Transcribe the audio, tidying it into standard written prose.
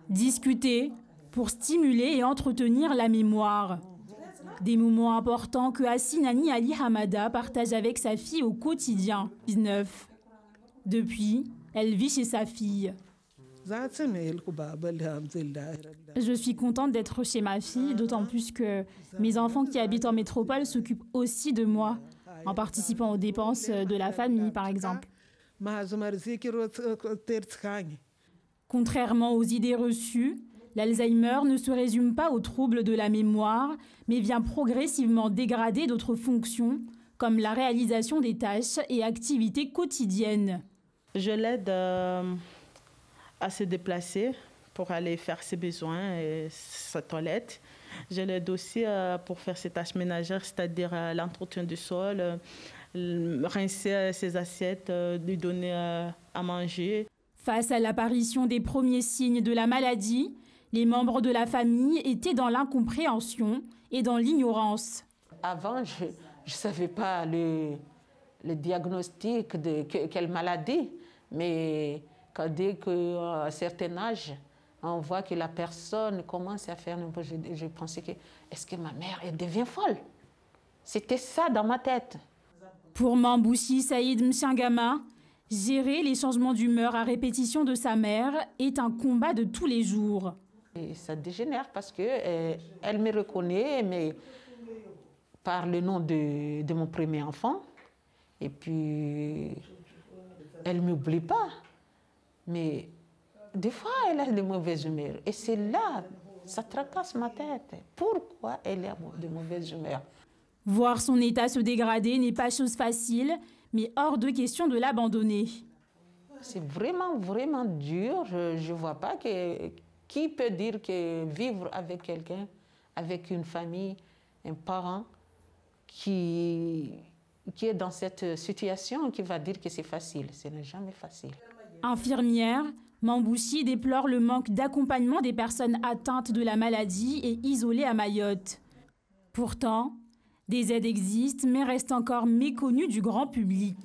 Discuter pour stimuler et entretenir la mémoire. Des moments importants que Hassinani Ali Hamada partage avec sa fille au quotidien. 19. Depuis, elle vit chez sa fille. Je suis contente d'être chez ma fille, d'autant plus que mes enfants qui habitent en métropole s'occupent aussi de moi, en participant aux dépenses de la famille, par exemple. Contrairement aux idées reçues, l'Alzheimer ne se résume pas aux troubles de la mémoire, mais vient progressivement dégrader d'autres fonctions, comme la réalisation des tâches et activités quotidiennes. Je l'aide à se déplacer pour aller faire ses besoins et sa toilette. Je l'aide aussi pour faire ses tâches ménagères, c'est-à-dire l'entretien du sol, rincer ses assiettes, lui donner à manger. Face à l'apparition des premiers signes de la maladie, les membres de la famille étaient dans l'incompréhension et dans l'ignorance. Avant, je ne savais pas le diagnostic de quelle maladie, mais dès qu'à un certain âge, on voit que la personne commence à faire... Je pensais que, est-ce que ma mère elle devient folle? C'était ça dans ma tête. Pour Mamboussi Saïd Mchangama, gérer les changements d'humeur à répétition de sa mère est un combat de tous les jours. Et ça dégénère parce qu'elle me reconnaît mais par le nom de mon premier enfant. Et puis, elle ne m'oublie pas. Mais des fois, elle a de mauvaises humeurs. Et c'est là, ça tracasse ma tête. Pourquoi elle a de mauvaises humeurs? Voir son état se dégrader n'est pas chose facile, mais hors de question de l'abandonner. C'est vraiment, vraiment dur. Je ne vois pas qui peut dire que vivre avec quelqu'un, avec une famille, un parent qui est dans cette situation, qui va dire que c'est facile. Ce n'est jamais facile. Infirmière, Mamboussi déplore le manque d'accompagnement des personnes atteintes de la maladie et isolées à Mayotte. Pourtant, des aides existent, mais restent encore méconnues du grand public.